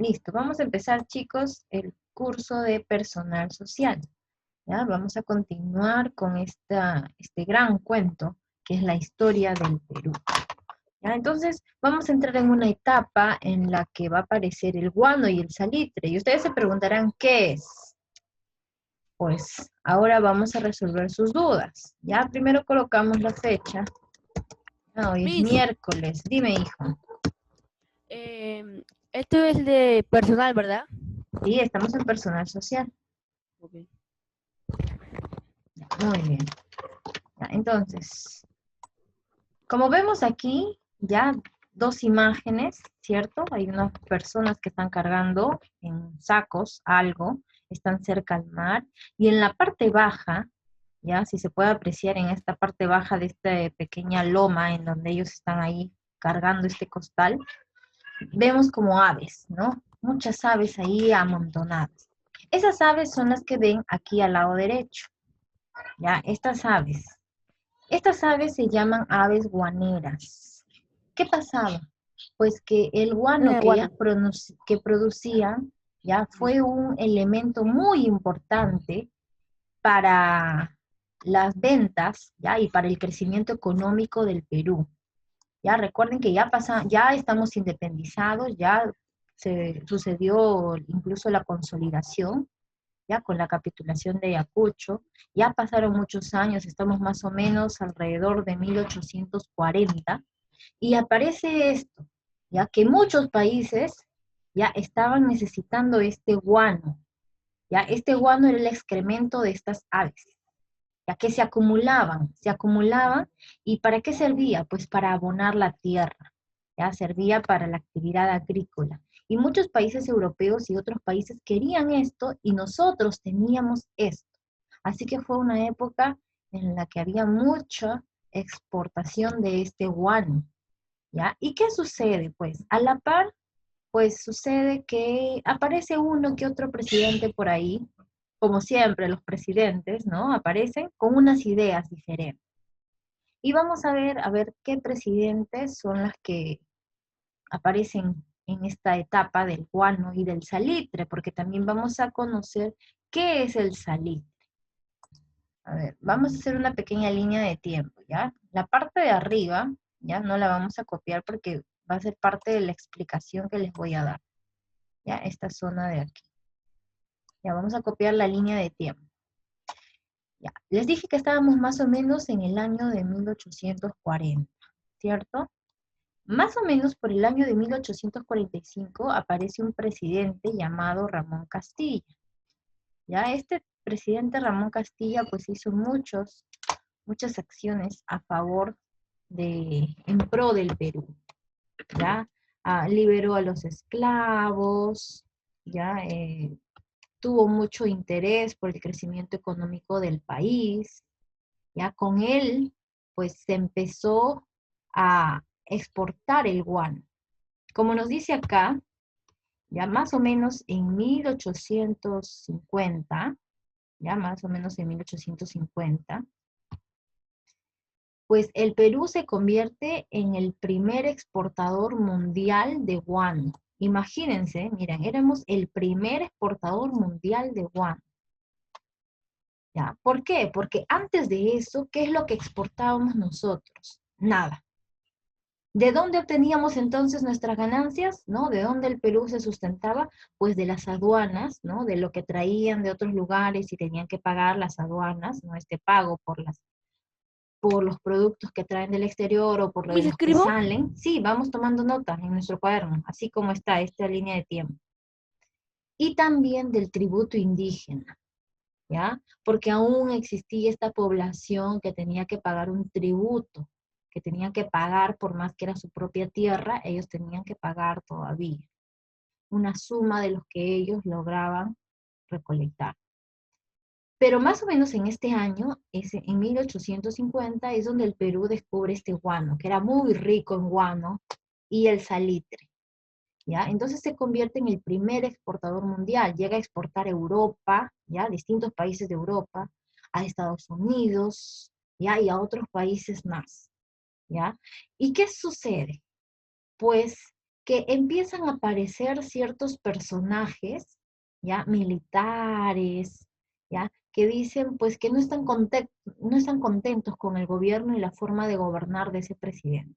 Listo, vamos a empezar, chicos, el curso de personal social. ¿Ya? Vamos a continuar con este gran cuento que es la historia del Perú. ¿Ya? Entonces, vamos a entrar en una etapa en la que va a aparecer el guano y el salitre. Y ustedes se preguntarán, ¿qué es? Pues ahora vamos a resolver sus dudas. Ya, primero colocamos la fecha. Ah, hoy es Miss, miércoles. Dime, hijo. esto es de personal, ¿verdad? Sí, estamos en personal social. Ok. Ya, muy bien. Ya, entonces, como vemos aquí, ya dos imágenes, ¿cierto? Hay unas personas que están cargando en sacos algo, están cerca al mar, y en la parte baja, ya, si se puede apreciar en esta parte baja de esta pequeña loma en donde ellos están ahí cargando este costal, vemos como aves, ¿no? Muchas aves ahí amontonadas. Esas aves son las que ven aquí al lado derecho, ¿ya? Estas aves. Estas aves se llaman aves guaneras. ¿Qué pasaba? Pues que el guano que ellas Bueno, que producían ya fue un elemento muy importante para las ventas ya y para el crecimiento económico del Perú. Ya recuerden que ya estamos independizados, ya se sucedió incluso la consolidación, ya con la capitulación de Ayacucho, ya pasaron muchos años, estamos más o menos alrededor de 1840, y aparece esto, ya que muchos países ya estaban necesitando este guano, ya este guano era el excremento de estas aves, ya que se acumulaban, ¿y para qué servía? Pues para abonar la tierra, ya servía para la actividad agrícola. Y muchos países europeos y otros países querían esto y nosotros teníamos esto. Así que fue una época en la que había mucha exportación de este guano, ¿ya? ¿Y qué sucede? Pues a la par, pues sucede que aparece uno que otro presidente por ahí, como siempre los presidentes, ¿no? Aparecen con unas ideas diferentes. Y vamos a ver qué presidentes son las que aparecen en esta etapa del guano y del salitre, porque también vamos a conocer qué es el salitre. A ver, vamos a hacer una pequeña línea de tiempo, ¿ya? La parte de arriba, ya no la vamos a copiar porque va a ser parte de la explicación que les voy a dar, ¿ya? Esta zona de aquí. Ya vamos a copiar la línea de tiempo. Ya, les dije que estábamos más o menos en el año de 1840, ¿cierto? Más o menos por el año de 1845 aparece un presidente llamado Ramón Castilla. Ya este presidente Ramón Castilla pues hizo muchas acciones a favor en pro del Perú, ¿ya? Liberó a los esclavos, ¿ya? Tuvo mucho interés por el crecimiento económico del país, ya con él, pues se empezó a exportar el guano. Como nos dice acá, ya más o menos en 1850, ya más o menos en 1850, pues el Perú se convierte en el primer exportador mundial de guano. Imagínense, miren, éramos el primer exportador mundial de guano. ¿Ya? ¿Por qué? Porque antes de eso, ¿qué es lo que exportábamos nosotros? Nada. ¿De dónde obteníamos entonces nuestras ganancias? ¿No? ¿De dónde el Perú se sustentaba? Pues de las aduanas, ¿no? De lo que traían de otros lugares y tenían que pagar las aduanas, ¿no? Este pago por los productos que traen del exterior o por lo de ¿mis los que escribo? salen. Sí, vamos tomando notas en nuestro cuaderno, así como está esta línea de tiempo. Y también del tributo indígena, ¿ya? Porque aún existía esta población que tenía que pagar un tributo, que tenían que pagar por más que era su propia tierra, ellos tenían que pagar todavía una suma de los que ellos lograban recolectar. Pero más o menos en este año, en 1850, es donde el Perú descubre este guano, que era muy rico en guano, y el salitre, ¿ya? Entonces se convierte en el primer exportador mundial, llega a exportar a Europa, ¿ya? A distintos países de Europa, a Estados Unidos, ¿ya? Y a otros países más, ¿ya? ¿Y qué sucede? Pues que empiezan a aparecer ciertos personajes, ya, militares, ya, que dicen pues que no están contentos con el gobierno y la forma de gobernar de ese presidente.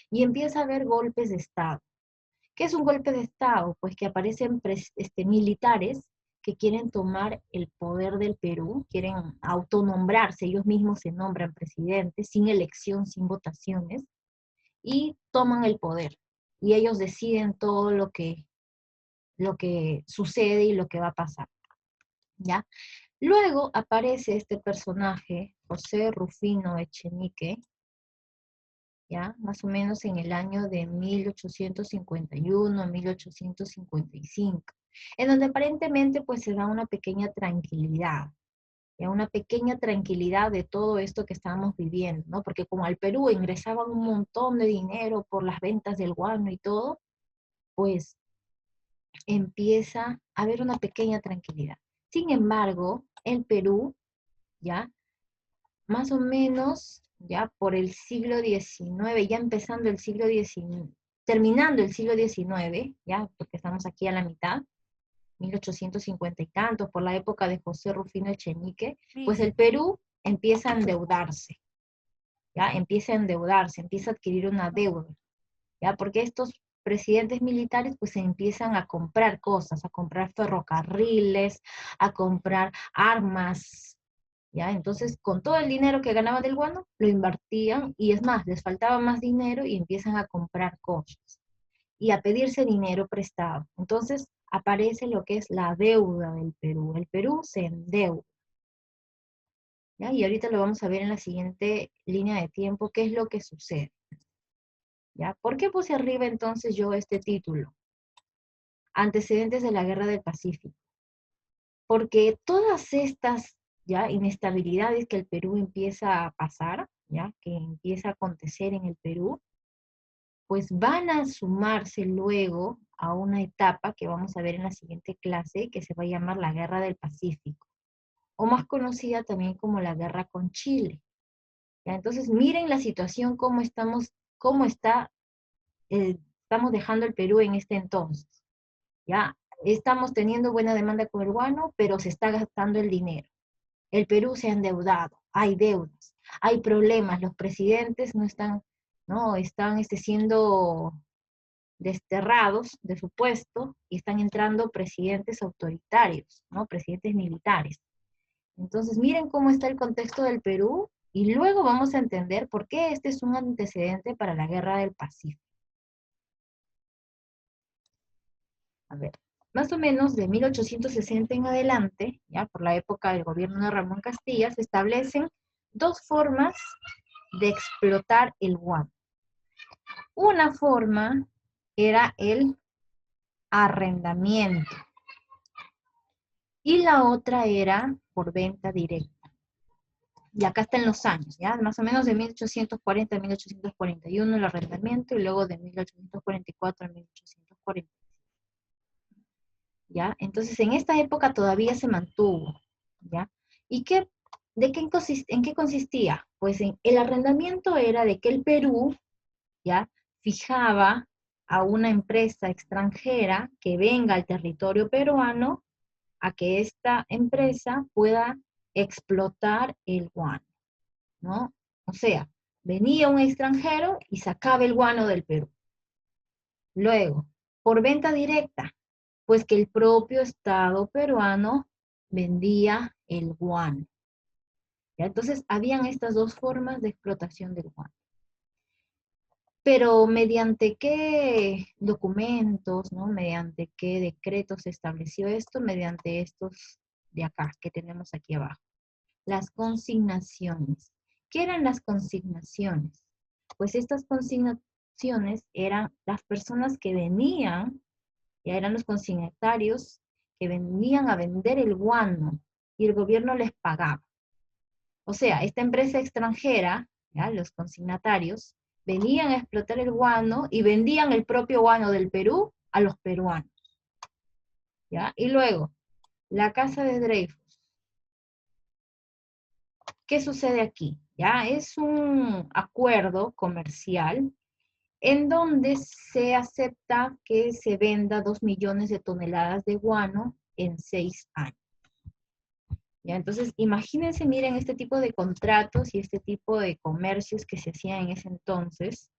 Y empieza a haber golpes de Estado. ¿Qué es un golpe de Estado? Pues que aparecen militares que quieren tomar el poder del Perú, quieren autonombrarse, ellos mismos se nombran presidentes, sin elección, sin votaciones, y toman el poder. Y ellos deciden todo lo que sucede y lo que va a pasar, ¿ya? Luego aparece este personaje, José Rufino Echenique, ¿ya? Más o menos en el año de 1851, 1855, en donde aparentemente pues se da una pequeña tranquilidad, ¿ya? Una pequeña tranquilidad de todo esto que estábamos viviendo, ¿no? Porque como al Perú ingresaban un montón de dinero por las ventas del guano y todo, pues empieza a haber una pequeña tranquilidad. Sin embargo, el Perú, ¿ya? Más o menos, ya por el siglo XIX, ya empezando el siglo XIX, terminando el siglo XIX, ya, porque estamos aquí a la mitad, 1850 y tantos, por la época de José Rufino Echenique, Sí, pues el Perú empieza a endeudarse, ya, empieza a endeudarse, empieza a adquirir una deuda, ya, porque estos presidentes militares pues se empiezan a comprar cosas, a comprar ferrocarriles, a comprar armas, ¿ya? Entonces, con todo el dinero que ganaban del guano, lo invertían, y es más, les faltaba más dinero y empiezan a comprar cosas y a pedirse dinero prestado. Entonces, aparece lo que es la deuda del Perú. El Perú se endeuda, ¿ya? Y ahorita lo vamos a ver en la siguiente línea de tiempo, qué es lo que sucede, ¿ya? ¿Por qué puse arriba entonces yo este título? Antecedentes de la Guerra del Pacífico. Porque todas estas, ya, inestabilidades que el Perú empieza a pasar, ya, que empieza a acontecer en el Perú, pues van a sumarse luego a una etapa que vamos a ver en la siguiente clase, que se va a llamar la Guerra del Pacífico, o más conocida también como la Guerra con Chile. ¿Ya? Entonces, miren la situación, cómo estamos dejando el Perú en este entonces. ¿Ya? Estamos teniendo buena demanda con el guano, pero se está gastando el dinero. El Perú se ha endeudado, hay deudas, hay problemas, los presidentes no están siendo desterrados de su puesto y están entrando presidentes autoritarios, ¿no? Presidentes militares. Entonces, miren cómo está el contexto del Perú y luego vamos a entender por qué este es un antecedente para la Guerra del Pacífico. A ver, más o menos de 1860 en adelante, ya por la época del gobierno de Ramón Castilla, se establecen dos formas de explotar el guano. Una forma era el arrendamiento y la otra era por venta directa. Y acá están los años, ¿ya? Más o menos de 1840 a 1841 el arrendamiento y luego de 1844 a 1845. ¿Ya? Entonces, en esta época todavía se mantuvo, ¿ya? ¿Y en qué consistía? Pues el arrendamiento era de que el Perú, ¿ya? Fijaba a una empresa extranjera que venga al territorio peruano a que esta empresa pueda explotar el guano, ¿no? O sea, venía un extranjero y sacaba el guano del Perú. Luego, por venta directa, pues que el propio Estado peruano vendía el guano. ¿Ya? Entonces, habían estas dos formas de explotación del guano. Pero mediante qué documentos, ¿no? Mediante qué decretos se estableció esto, mediante estos de acá, que tenemos aquí abajo. Las consignaciones. ¿Qué eran las consignaciones? Pues estas consignaciones eran las personas que venían, ya eran los consignatarios, que venían a vender el guano y el gobierno les pagaba. O sea, esta empresa extranjera, ¿ya? Los consignatarios, venían a explotar el guano y vendían el propio guano del Perú a los peruanos. ¿Ya? Y luego, la Casa de Dreyfus. ¿Qué sucede aquí? ¿Ya? Es un acuerdo comercial en donde se acepta que se venda 2 millones de toneladas de guano en 6 años. ¿Ya? Entonces, imagínense, miren, este tipo de contratos y este tipo de comercios que se hacían en ese entonces,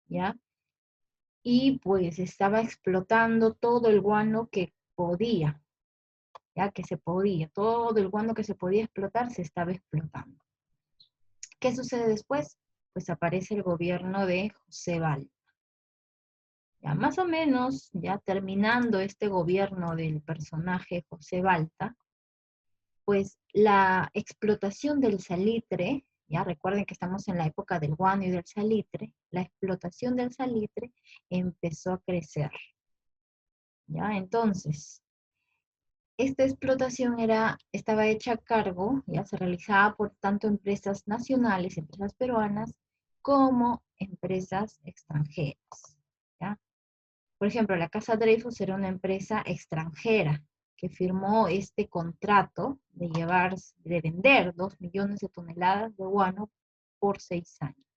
¿ya? Y pues estaba explotando todo el guano que podía, ya que se podía, todo el guano que se podía explotar se estaba explotando. ¿Qué sucede después? Pues aparece el gobierno de José Val. Ya más o menos, ya terminando este gobierno del personaje José Balta, pues la explotación del salitre, ya recuerden que estamos en la época del guano y del salitre, la explotación del salitre empezó a crecer. Ya, entonces, esta explotación estaba hecha a cargo, ya se realizaba por tanto empresas nacionales, empresas peruanas, como empresas extranjeras. ¿Ya? Por ejemplo, la Casa Dreyfus era una empresa extranjera que firmó este contrato de vender 2 millones de toneladas de guano por 6 años.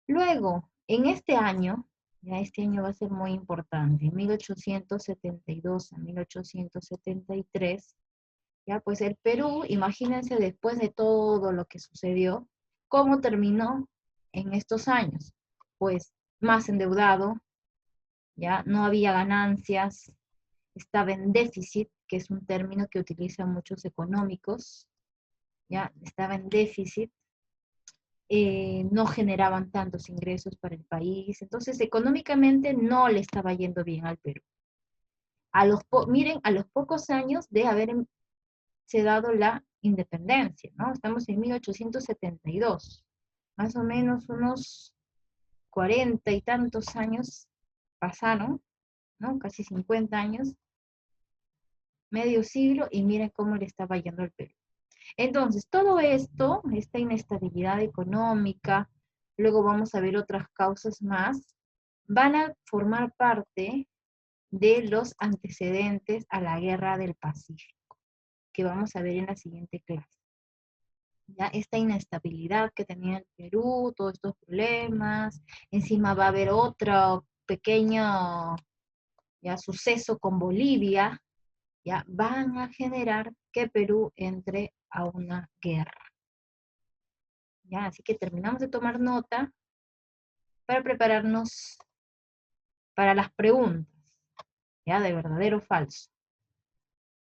Luego, en este año, ya este año va a ser muy importante, 1872 a 1873, ya pues el Perú, imagínense después de todo lo que sucedió, ¿cómo terminó en estos años? Pues más endeudado, ya no había ganancias, estaba en déficit, que es un término que utilizan muchos económicos, ya estaba en déficit, no generaban tantos ingresos para el país, entonces económicamente no le estaba yendo bien al Perú. Miren, a los pocos años de haberse dado la independencia, ¿no? Estamos en 1872, más o menos unos 40 y tantos años pasaron, ¿no? Casi 50 años, medio siglo, y miren cómo le estaba yendo al Perú. Entonces, todo esto, esta inestabilidad económica, luego vamos a ver otras causas más, van a formar parte de los antecedentes a la Guerra del Pacífico, que vamos a ver en la siguiente clase. Ya esta inestabilidad que tenía el Perú, todos estos problemas, encima va a haber otro pequeño ya suceso con Bolivia, ya van a generar que Perú entre a una guerra. Ya, así que terminamos de tomar nota para prepararnos para las preguntas, ya, de verdadero o falso.